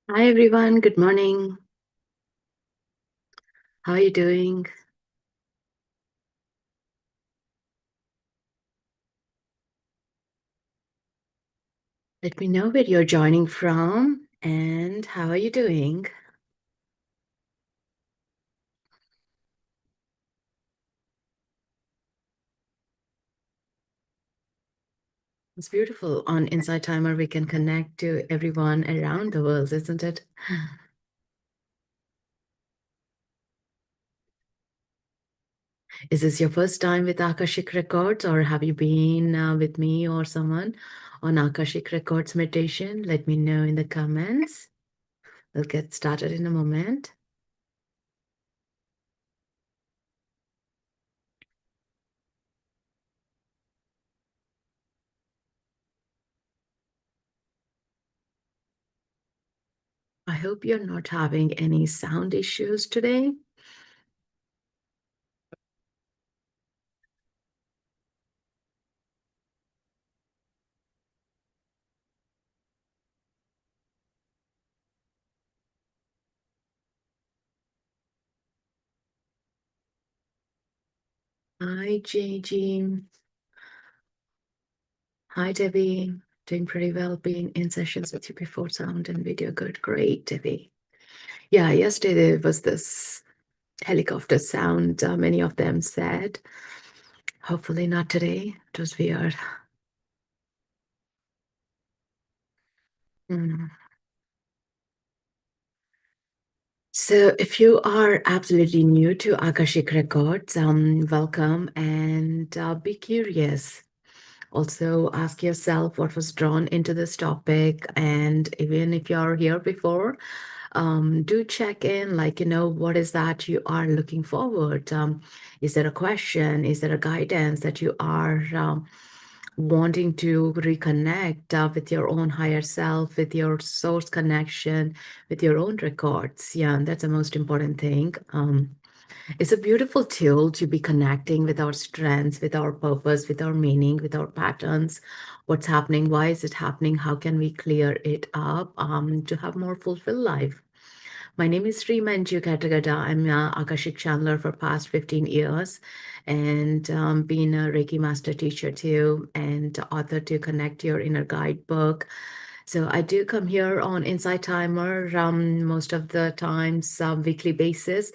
Hi everyone, good morning. How are you doing? Let me know where you're joining from and how are you doing? It's beautiful. On Inside Timer, we can connect to everyone around the world, isn't it? Is this your first time with Akashic Records, or have you been with me or someone on Akashic Records meditation? Let me know in the comments. We'll get started in a moment. I hope you're not having any sound issues today. Hi, Gigi. Hi, Debbie. Doing pretty well being in sessions with you before sound and video. Good, great, Debbie. Yeah, yesterday there was this helicopter sound, many of them said. Hopefully not today. It was weird. Mm. So, if you are absolutely new to Akashic Records, welcome and be curious. Also, ask yourself what was drawn into this topic, and even if you're here before, do check in, like, what is that you are looking forward? Is there a question? Is there a guidance that you are wanting to reconnect with your own higher self, with your source connection, with your own records? Yeah, and that's the most important thing. It's a beautiful tool to be connecting with our strengths, with our purpose, with our meaning, with our patterns. What's happening? Why is it happening? How can we clear it up to have more fulfilled life? My name is Srimanju Katragadda. I'm a Akashic channeler for past 15 years and been a Reiki master teacher too and author to Connect Your Inner Guidebook. So I do come here on Insight Timer most of the times, weekly basis,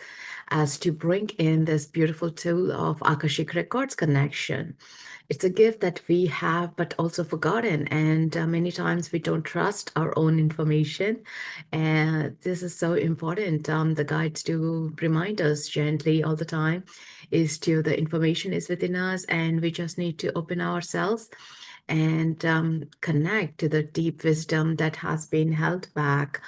as to bring in this beautiful tool of Akashic Records connection. It's a gift that we have, but also forgotten. And many times we don't trust our own information. And this is so important. The guides do remind us gently all the time is to the information is within us, and we just need to open ourselves and connect to the deep wisdom that has been held back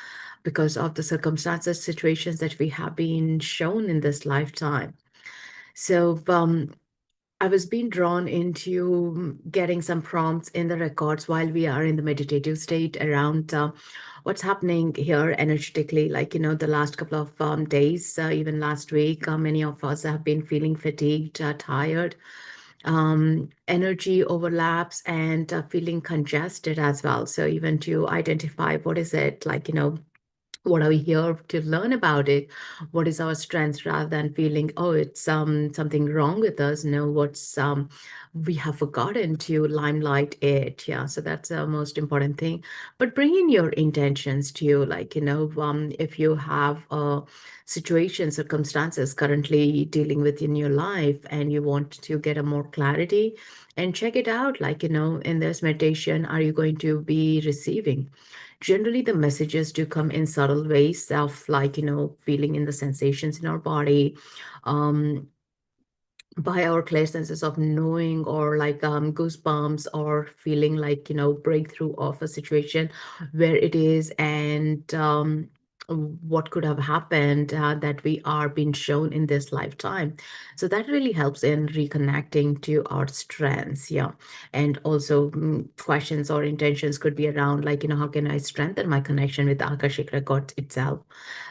because of the circumstances, situations that we have been shown in this lifetime. So, I was being drawn into getting some prompts in the records while we are in the meditative state around what's happening here energetically. Like, the last couple of days, even last week, many of us have been feeling fatigued, tired, energy overlaps, and feeling congested as well. So, even to identify what is it, like, what are we here to learn about it, what is our strength, rather than feeling, oh, it's something wrong with us. No, what's we have forgotten to limelight it. Yeah, so that's the most important thing. But bring in your intentions to you, like, if you have situations, circumstances currently dealing with in your life and you want to get a more clarity, and check it out, like, in this meditation, are you going to be receiving? Generally, the messages do come in subtle ways of, like, feeling in the sensations in our body, um, by our clear senses of knowing, or like goosebumps, or feeling like, breakthrough of a situation where it is, and what could have happened that we are being shown in this lifetime. So that really helps in reconnecting to our strengths. Yeah. And also, questions or intentions could be around, like, how can I strengthen my connection with the Akashic record itself?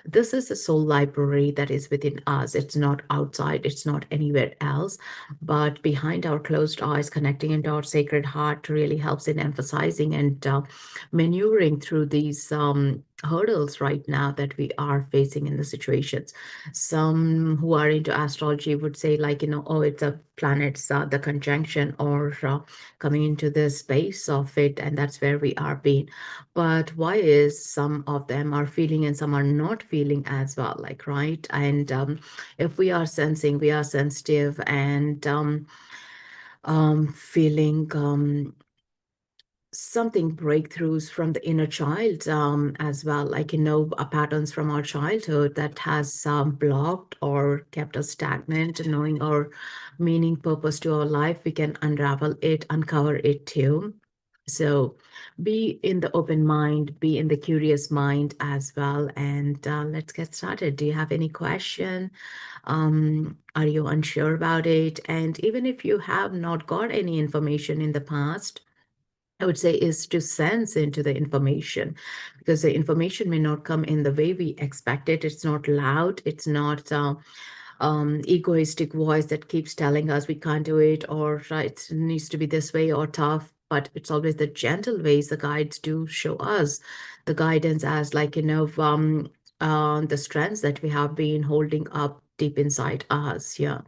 This is a soul library that is within us. It's not outside, it's not anywhere else, but behind our closed eyes, connecting into our sacred heart really helps in emphasizing and maneuvering through these. hurdles right now that we are facing in the situations. Some who are into astrology would say, like, oh, it's a planets, the conjunction, or coming into the space of it, and that's where we are being. But why is some of them are feeling and some are not feeling as well, like, right? And if we are sensing, we are sensitive and feeling something breakthroughs from the inner child as well, like patterns from our childhood that has blocked or kept us stagnant, knowing our meaning, purpose to our life, we can unravel it, uncover it too. So be in the open mind, be in the curious mind as well, and let's get started. Do you have any question? Are you unsure about it? And even if you have not got any information in the past, I would say, is to sense into the information, because the information may not come in the way we expect it. It's not loud. It's not egoistic voice that keeps telling us we can't do it, or it needs to be this way, or tough. But it's always the gentle ways the guides do show us the guidance as, like, the strengths that we have been holding up deep inside us. Yeah.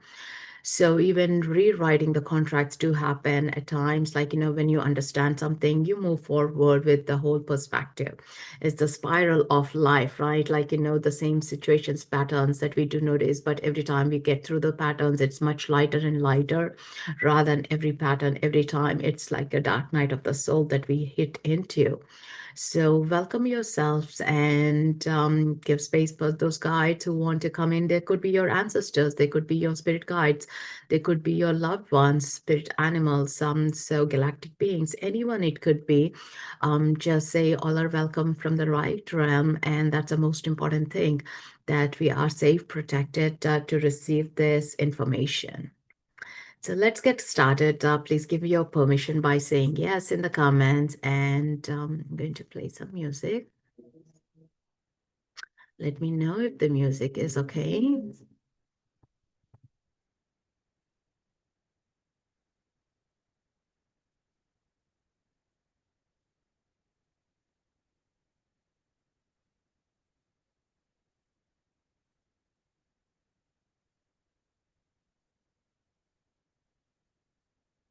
So even rewriting the contracts do happen at times, like, when you understand something, you move forward with the whole perspective. It's the spiral of life, right? Like, the same situations, patterns that we do notice, but every time we get through the patterns, it's much lighter and lighter, rather than every pattern, every time, it's like a dark night of the soul that we hit into. So welcome yourselves and give space for those guides who want to come in. There could be your ancestors, they could be your spirit guides, they could be your loved ones, spirit animals, so galactic beings, anyone it could be. Just say all are welcome from the right realm, and that's the most important thing, that we are safe, protected to receive this information. So let's get started. Please give me your permission by saying yes in the comments, and I'm going to play some music. Let me know if the music is okay.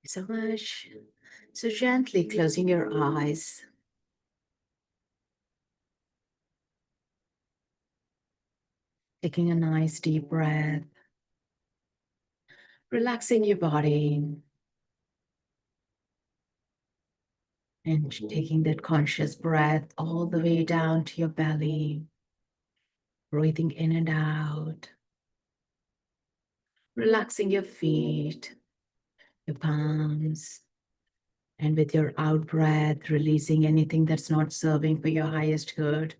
So much. So gently closing your eyes, taking a nice deep breath, relaxing your body, and taking that conscious breath all the way down to your belly, breathing in and out, relaxing your feet, your palms, and with your out breath, releasing anything that's not serving for your highest good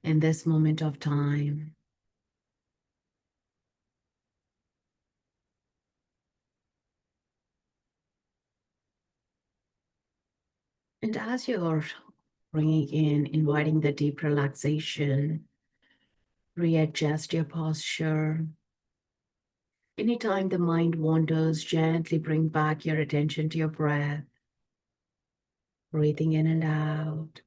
in this moment of time. And as you're bringing in, inviting the deep relaxation, readjust your posture. Anytime the mind wanders, gently bring back your attention to your breath, breathing in and out.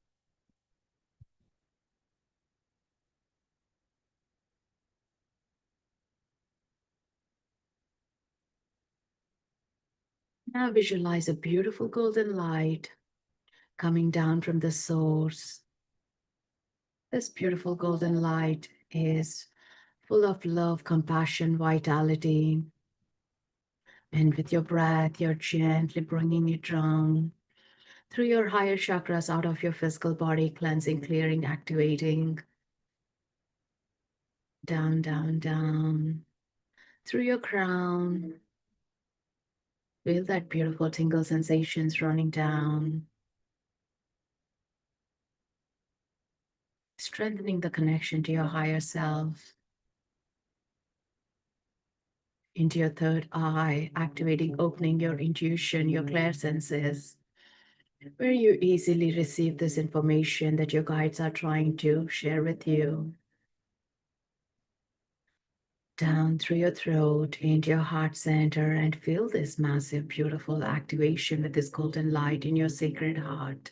Now visualize a beautiful golden light coming down from the source. This beautiful golden light is full of love, compassion, vitality. And with your breath, you're gently bringing it down through your higher chakras, out of your physical body, cleansing, clearing, activating, down, down, down, through your crown. Feel that beautiful tingle sensations running down, strengthening the connection to your higher self, into your third eye, activating, opening your intuition, your clear senses, where you easily receive this information that your guides are trying to share with you. Down through your throat, into your heart center, and feel this massive, beautiful activation with this golden light in your sacred heart.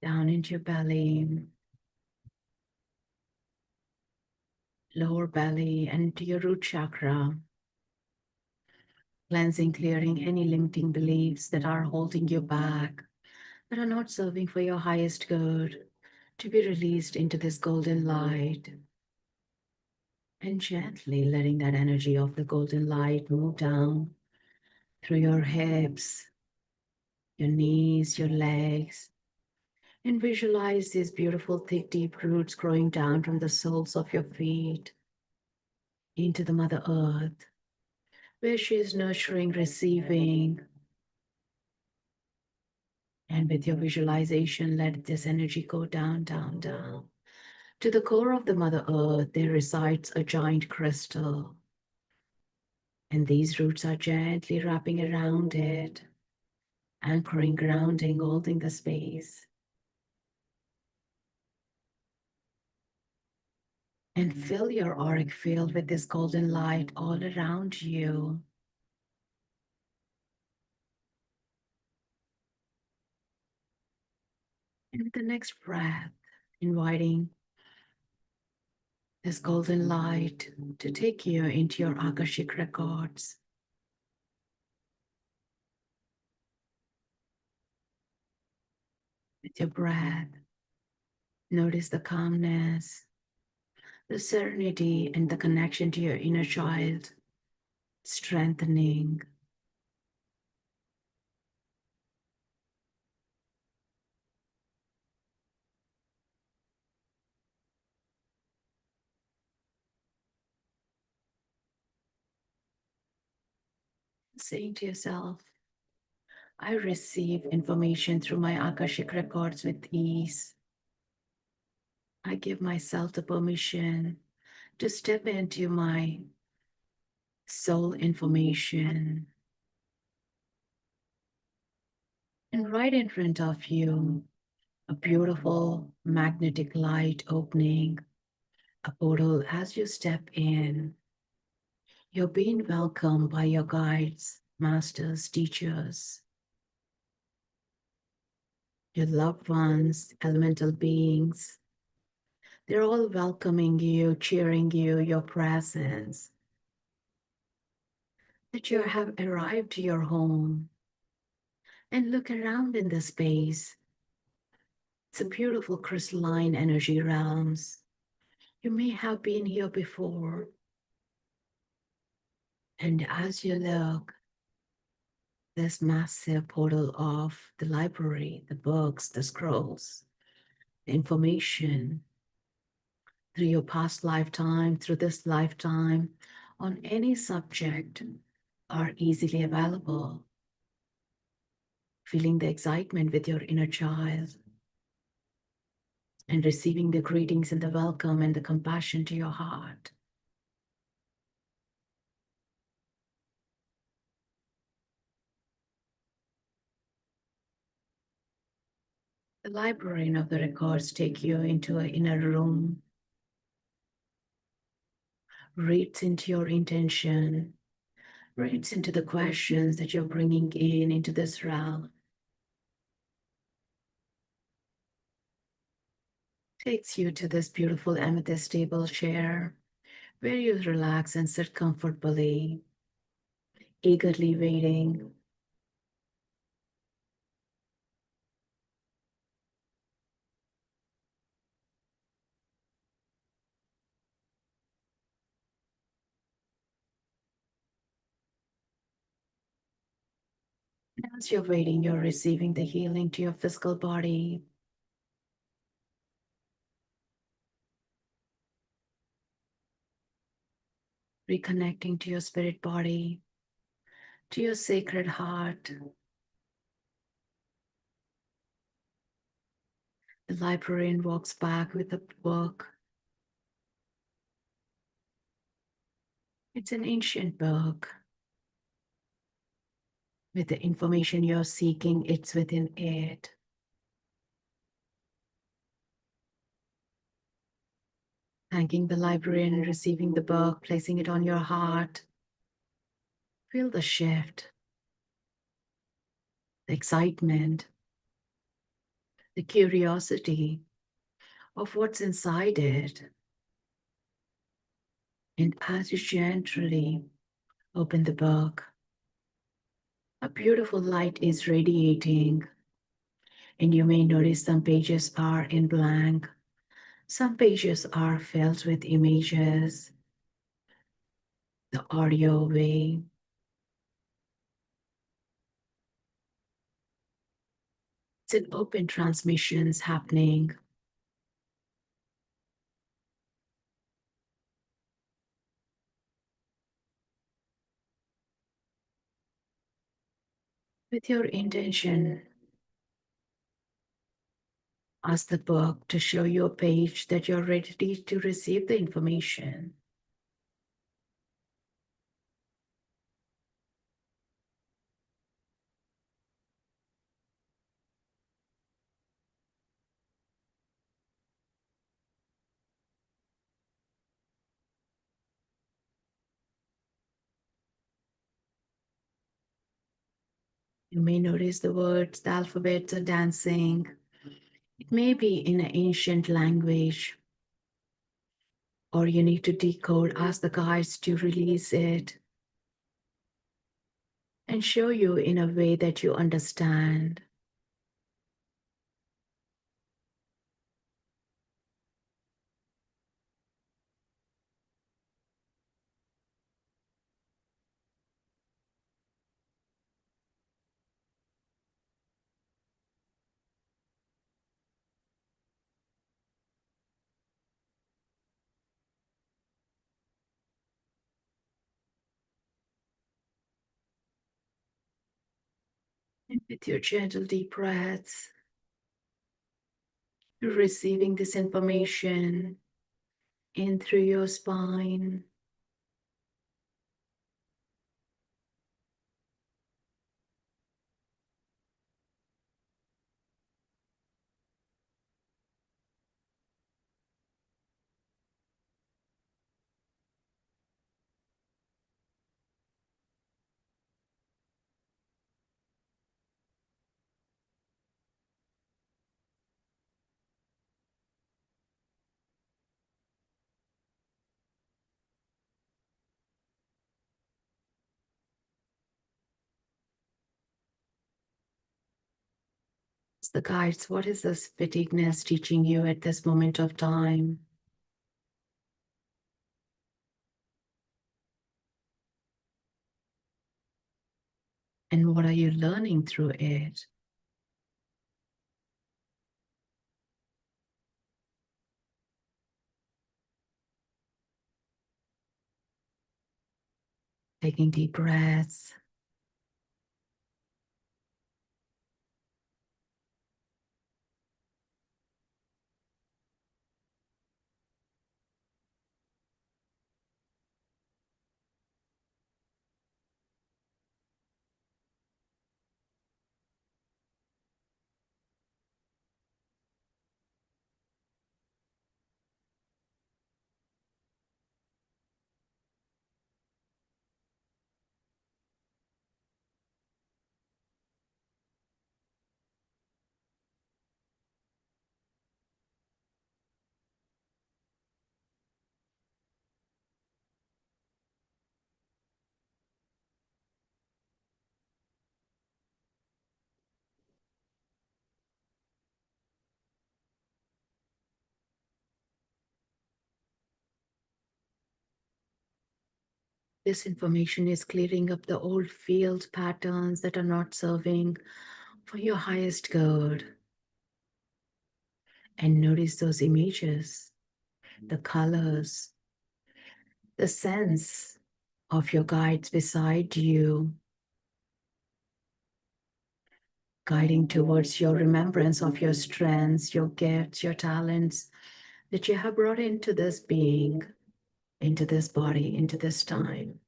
down into your belly, lower belly, and to your root chakra, cleansing, clearing any limiting beliefs that are holding you back, that are not serving for your highest good, to be released into this golden light. And gently letting that energy of the golden light move down through your hips, your knees, your legs, and visualize these beautiful, thick, deep roots growing down from the soles of your feet into the Mother Earth, where she is nurturing, receiving. And with your visualization, let this energy go down, down, down. To the core of the Mother Earth, there resides a giant crystal. And these roots are gently wrapping around it, anchoring, grounding, holding the space. And fill your auric field with this golden light all around you. And with the next breath, inviting this golden light to take you into your Akashic Records. With your breath, notice the calmness, the serenity, and the connection to your inner child, strengthening. Saying to yourself, I receive information through my Akashic Records with ease. I give myself the permission to step into my soul information. And right in front of you, a beautiful magnetic light opening, a portal. As you step in, you're being welcomed by your guides, masters, teachers, your loved ones, elemental beings. They're all welcoming you, cheering you, your presence, that you have arrived to your home. And look around in the space. It's a beautiful crystalline energy realms. You may have been here before. And as you look, this massive portal of the library, the books, the scrolls, the information through your past lifetime, through this lifetime, on any subject are easily available. Feeling the excitement with your inner child and receiving the greetings and the welcome and the compassion to your heart. The librarian of the records take you into an inner room, reads into your intention, reads into the questions that you're bringing in into this realm, takes you to this beautiful amethyst table chair where you relax and sit comfortably, eagerly waiting. As you're waiting, you're receiving the healing to your physical body. Reconnecting to your spirit body, to your sacred heart. The librarian walks back with a book. It's an ancient book. With the information you're seeking, it's within it. Thanking the librarian, receiving the book, placing it on your heart. Feel the shift, the excitement, the curiosity of what's inside it. And as you gently open the book, a beautiful light is radiating, and you may notice some pages are in blank, some pages are filled with images, the audio way. It's an open transmissions happening. With your intention, ask the book to show you a page that you're ready to receive the information. You may notice the words, the alphabets are dancing. It may be in an ancient language, or you need to decode, ask the guides to release it and show you in a way that you understand. And with your gentle deep breaths, you're receiving this information in through your spine. It's the guides, what is this fatigueness teaching you at this moment of time? And what are you learning through it? Taking deep breaths. This information is clearing up the old field patterns that are not serving for your highest good. And notice those images, the colors, the sense of your guides beside you, guiding towards your remembrance of your strengths, your gifts, your talents that you have brought into this being, into this body, into this time.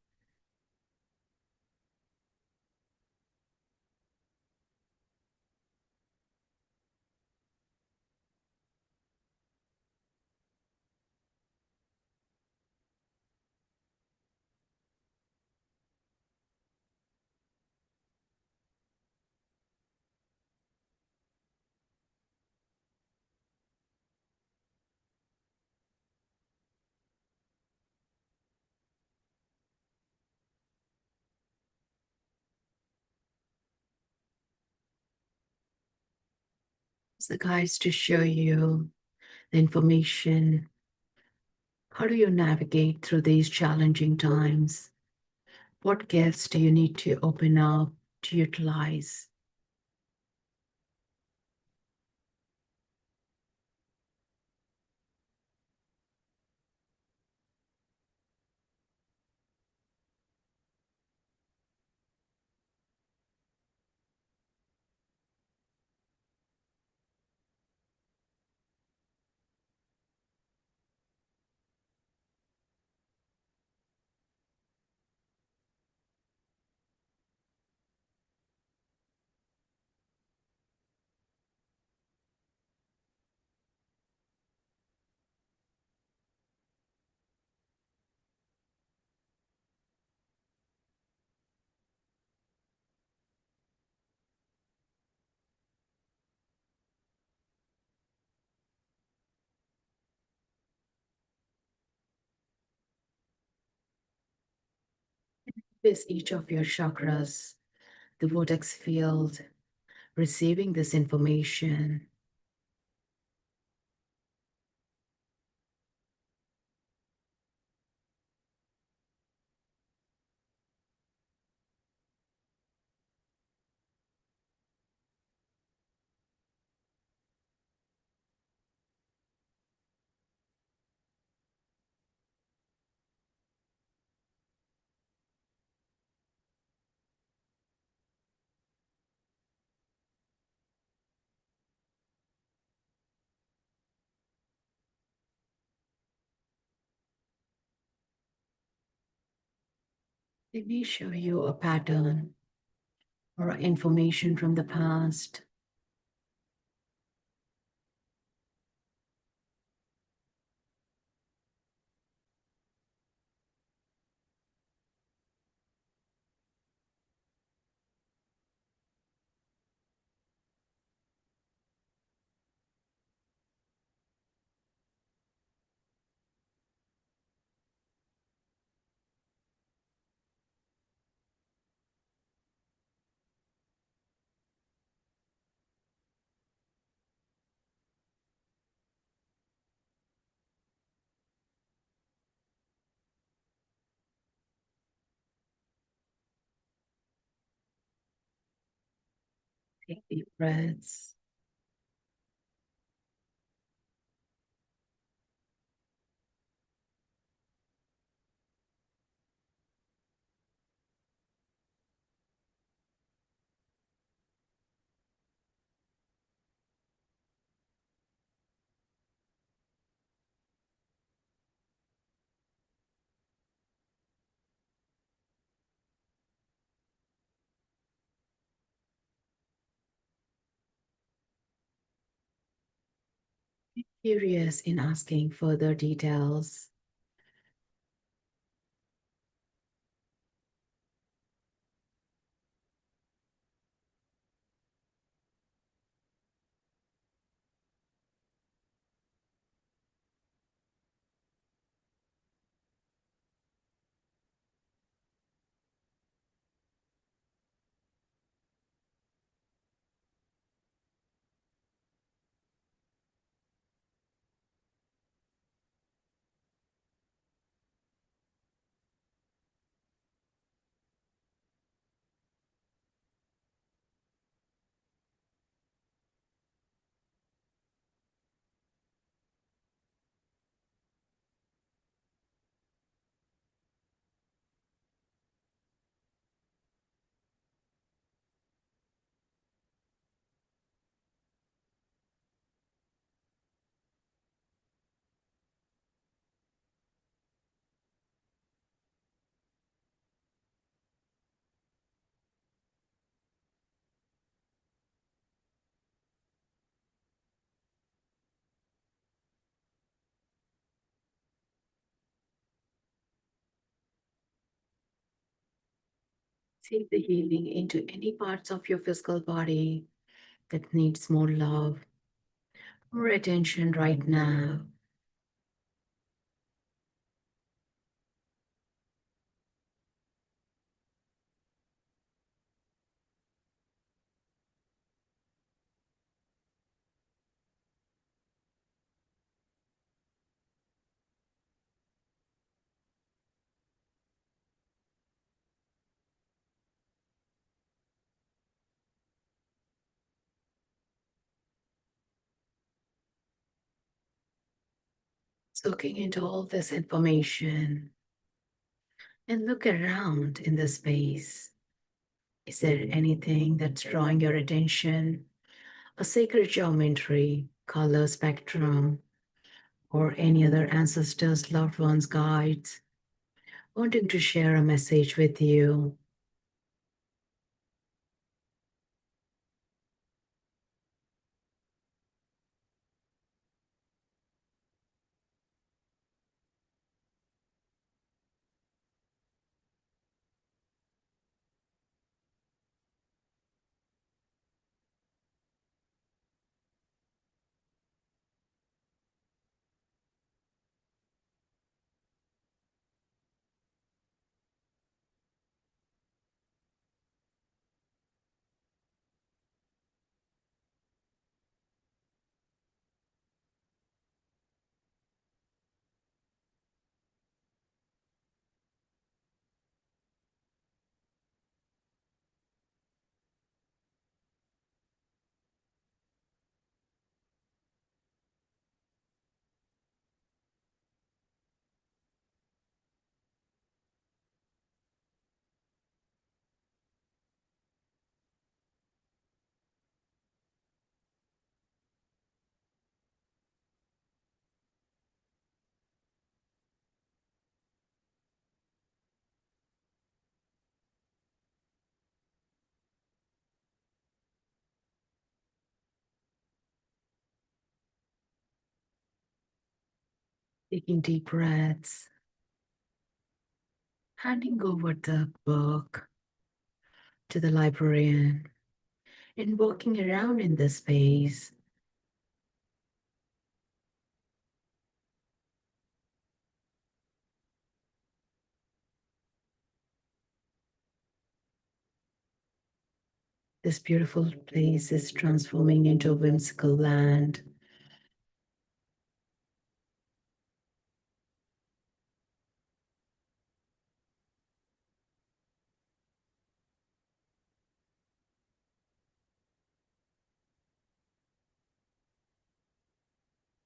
It's the guides to show you the information. How do you navigate through these challenging times? What gifts do you need to open up to utilize? Is each of your chakras, the vortex field, receiving this information? They may show you a pattern or information from the past. Take deep breaths. Curious in asking further details. Take the healing into any parts of your physical body that needs more love, more attention right now. soaking into all this information and look around in the space. Is there anything that's drawing your attention? A sacred geometry, color spectrum, or any other ancestors, loved ones, guides, wanting to share a message with you? Taking deep breaths, handing over the book to the librarian, and walking around in the space. This beautiful place is transforming into a whimsical land.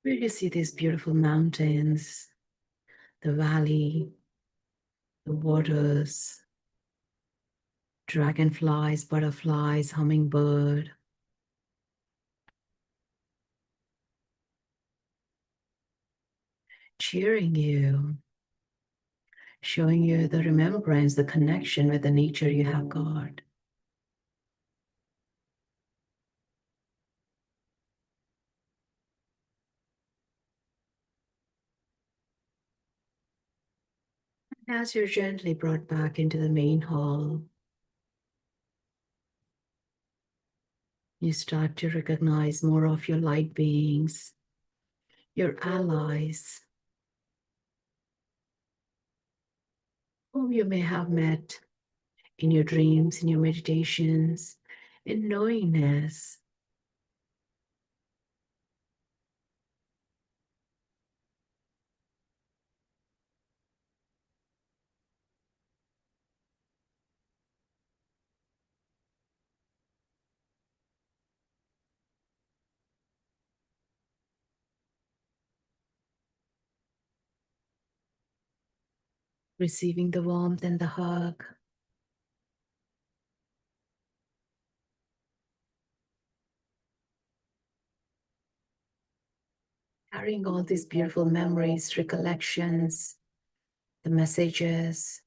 Where you see these beautiful mountains, the valley, the waters, dragonflies, butterflies, hummingbird, cheering you, showing you the remembrance, the connection with the nature you have got. As you're gently brought back into the main hall, you start to recognize more of your light beings, your allies, whom you may have met in your dreams, in your meditations, in knowingness. Receiving the warmth and the hug, carrying all these beautiful memories, recollections, the messages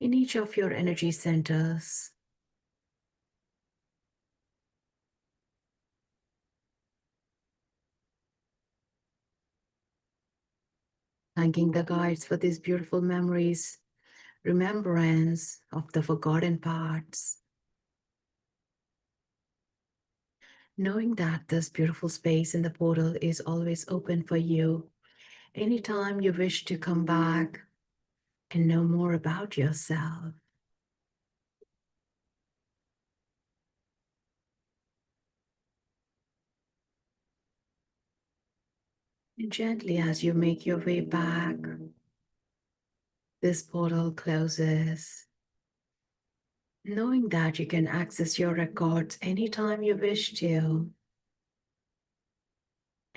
in each of your energy centers. Thanking the guides for these beautiful memories, remembrance of the forgotten parts. Knowing that this beautiful space in the portal is always open for you anytime you wish to come back and know more about yourself. And gently, as you make your way back, this portal closes, knowing that you can access your records anytime you wish to.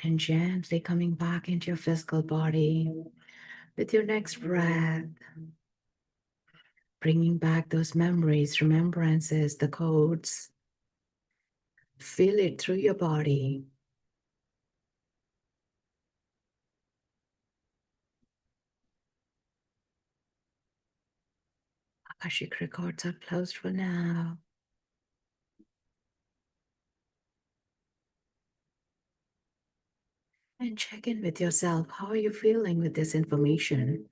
And gently coming back into your physical body with your next breath, bringing back those memories, remembrances, the codes. Feel it through your body. Akashic Records are closed for now. And check in with yourself. How are you feeling with this information?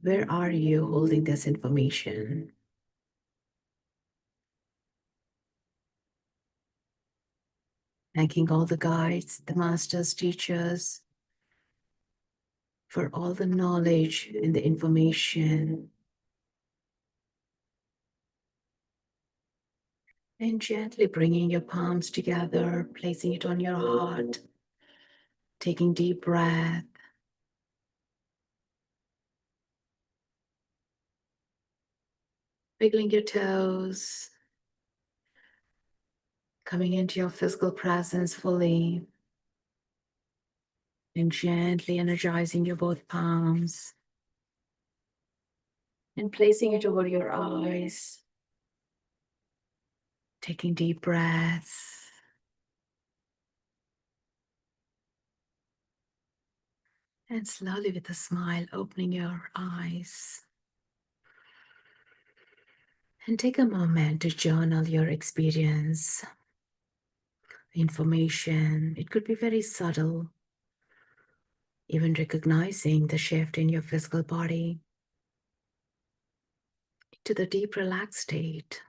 Where are you holding this information? Thanking all the guides, the masters, teachers, for all the knowledge and the information. And gently bringing your palms together, placing it on your heart, taking deep breath. Wiggling your toes, coming into your physical presence fully, and gently energizing your both palms and placing it over your eyes, taking deep breaths. And slowly, with a smile, opening your eyes. And take a moment to journal your experience, information. It could be very subtle, even recognizing the shift in your physical body to the deep relaxed state.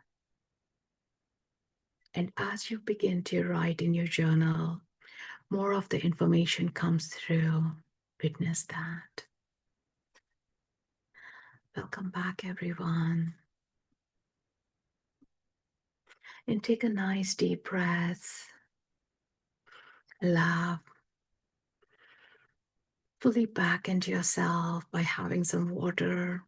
And as you begin to write in your journal, more of the information comes through. Witness that. Welcome back, everyone. And take a nice deep breath. Allow fully back into yourself by having some water.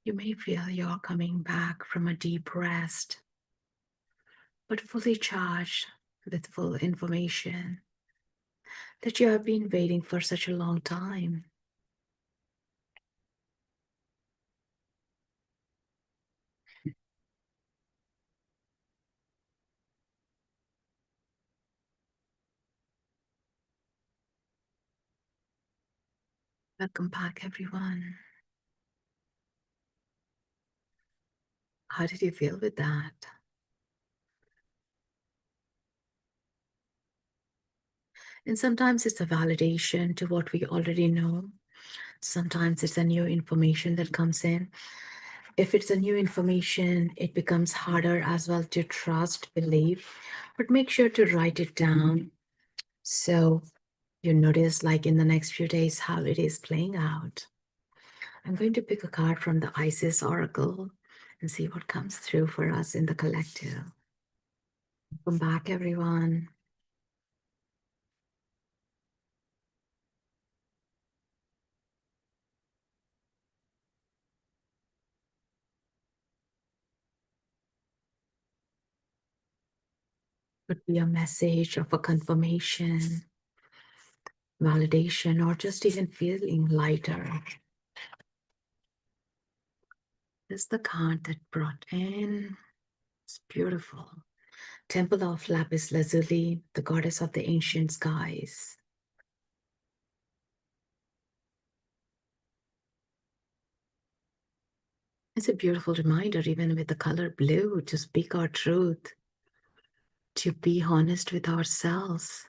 You may feel you're coming back from a deep rest, but fully charged with full information that you have been waiting for such a long time. Welcome back, everyone. How did you feel with that? And sometimes it's a validation to what we already know. Sometimes it's a new information that comes in. If it's a new information, it becomes harder as well to trust, believe, but make sure to write it down. So you notice, like in the next few days, how it is playing out. I'm going to pick a card from the Isis Oracle and see what comes through for us in the collective. Welcome back, everyone. Could be a message of a confirmation, validation, or just even feeling lighter. This is the card that brought in. It's beautiful. Temple of Lapis Lazuli, the goddess of the ancient skies. It's a beautiful reminder, even with the color blue, to speak our truth, to be honest with ourselves.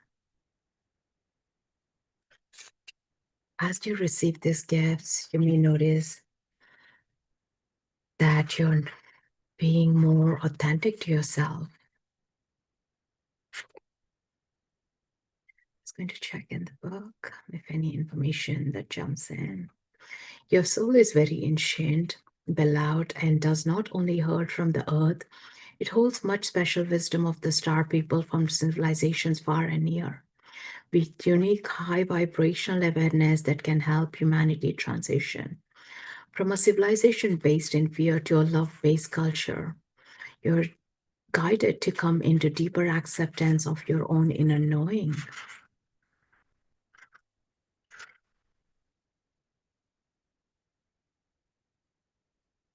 As you receive these gifts, you may notice that you're being more authentic to yourself. I was going to check in the book if any information that jumps in. Your soul is very ancient, beloved, and does not only heard from the earth, it holds much special wisdom of the star people from civilizations far and near, with unique high vibrational awareness that can help humanity transition From a civilization based in fear to a love based culture, you're guided to come into deeper acceptance of your own inner knowing.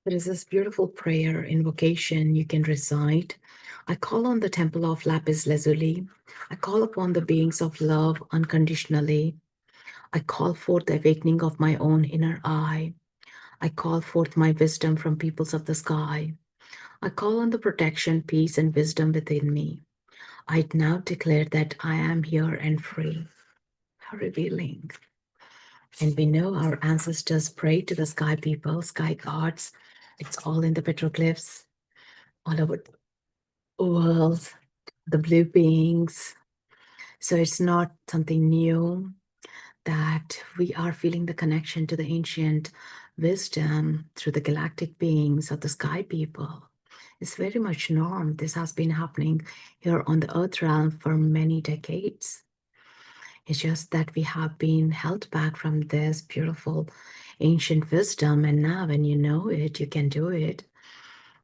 There is this beautiful prayer invocation you can recite. I call on the temple of lapis lazuli. I call upon the beings of love unconditionally. I call forth the awakening of my own inner eye. I call forth my wisdom from peoples of the sky. I call on the protection, peace, and wisdom within me. I now declare that I am here and free. How revealing. And we know our ancestors prayed to the sky people, sky gods. It's all in the petroglyphs, all over the world, the blue beings. So it's not something new that we are feeling the connection to the ancient wisdom through the galactic beings of the sky people. It's very much norm. This has been happening here on the earth realm for many decades. It's just that we have been held back from this beautiful ancient wisdom. And now, when you know it, you can do it.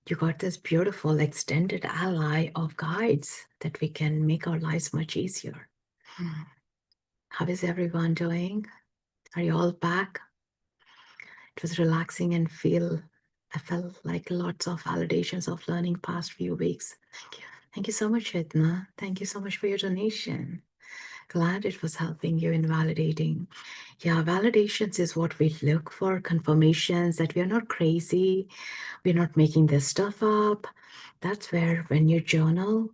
You got this beautiful extended ally of guides that we can make our lives much easier. How is everyone doing? Are you all back? It was relaxing and I felt like lots of validations of learning past few weeks. Thank you. Thank you so much, Edna. Thank you so much for your donation. Glad it was helping you in validating. Yeah, validations is what we look for, confirmations that we are not crazy, we're not making this stuff up. That's where, when you journal,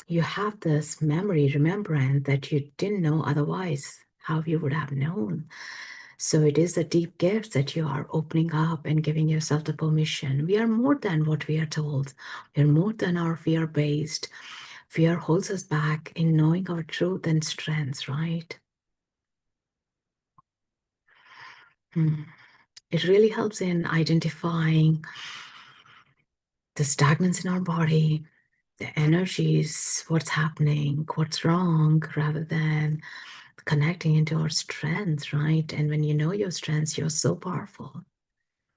you have this memory, remembrance that you didn't know otherwise, how you would have known. So it is a deep gift that you are opening up and giving yourself the permission. We are more than what we are told. We are more than our fear based. Fear holds us back in knowing our truth and strengths, right? It really helps in identifying the stagnance in our body, the energies, what's happening, what's wrong, rather than connecting into our strengths, right? And when you know your strengths, you're so powerful.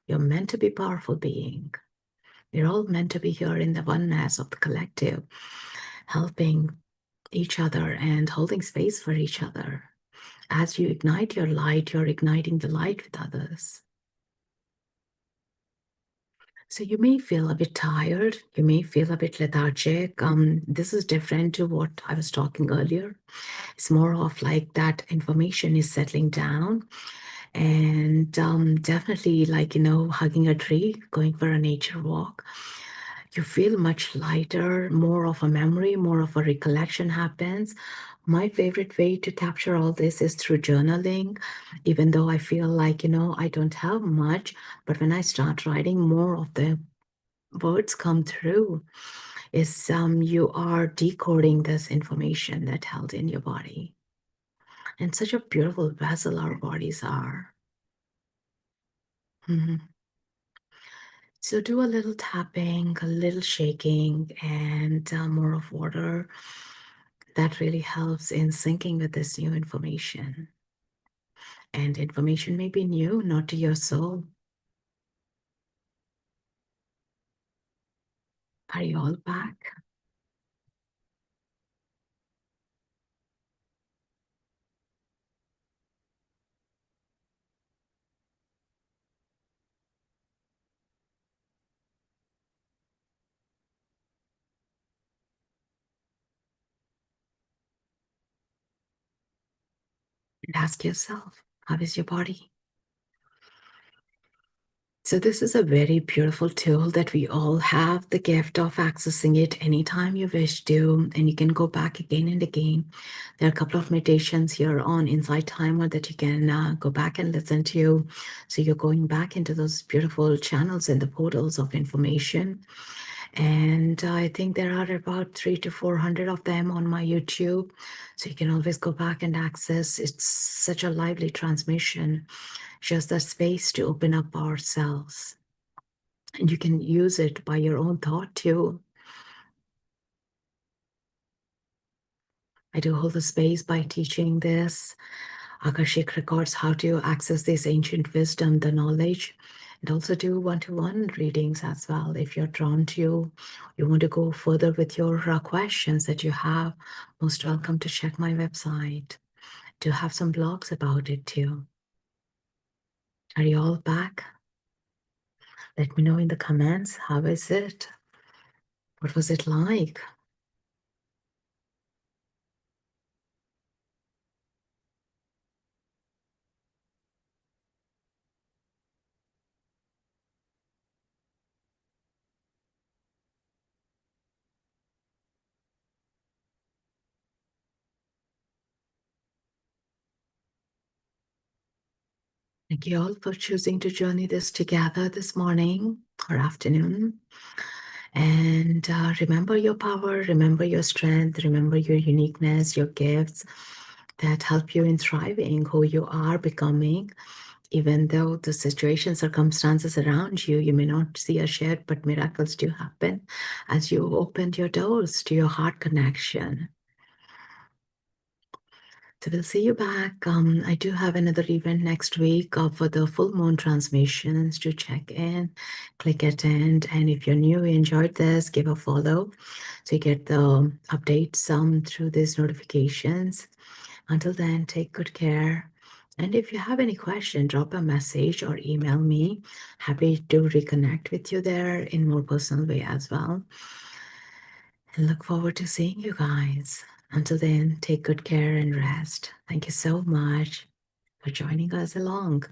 You're meant to be powerful being. We're all meant to be here in the oneness of the collective, helping each other and holding space for each other. As you ignite your light, you're igniting the light with others. So you may feel a bit tired, you may feel a bit lethargic. This is different to what I was talking earlier. It's more of like that information is settling down, and definitely like, hugging a tree, going for a nature walk. You feel much lighter, more of a memory, more of a recollection happens. My favorite way to capture all this is through journaling, even though I feel like, I don't have much, but when I start writing, more of the words come through. Is you are decoding this information that held in your body. And such a beautiful vessel our bodies are. Mhm. So do a little tapping, a little shaking, and more of water. That really helps in syncing with this new information. And information may be new, not to your soul. Are you all back? And ask yourself, how is your body? So this is a very beautiful tool that we all have the gift of accessing it anytime you wish to, and you can go back again and again. There are a couple of meditations here on Insight Timer that you can go back and listen to. So you're going back into those beautiful channels and the portals of information. And I think there are about 300 to 400 of them on my YouTube. So you can always go back and access. It's such a lively transmission, just the space to open up ourselves. And you can use it by your own thought too. I do hold the space by teaching this Akashic Records, how to access this ancient wisdom, the knowledge. And also do one-to-one readings as well. If you're drawn to, you want to go further with your questions that you have, most welcome to check my website. To have some blogs about it too. Are you all back? Let me know in the comments. How is it? What was it like? Thank you all for choosing to journey this together this morning or afternoon. And remember your power, remember your strength, remember your uniqueness, your gifts that help you in thriving who you are becoming. Even though the situations, circumstances around you, you may not see a yet, but miracles do happen as you opened your doors to your heart connection. So we'll see you back. I do have another event next week for the full moon transmissions. To check in, click attend, and if you're new, you enjoyed this, give a follow so you get the updates through these notifications. Until then, take good care. And if you have any question, drop a message or email me. Happy to reconnect with you there in more personal way as well. And look forward to seeing you guys. Until then, take good care and rest. Thank you so much for joining us along.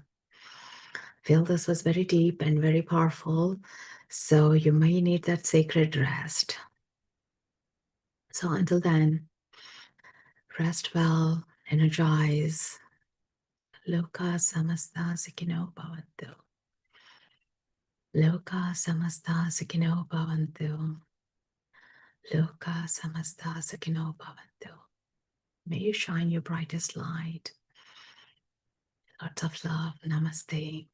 Feel this was very deep and very powerful, so you may need that sacred rest. So until then, rest well, energize. Loka samasta sikino bhavantu. Loka samasta sikino bhavantu. Loka samasta sikino bhavantu. May you shine your brightest light. Lots of love. Namaste.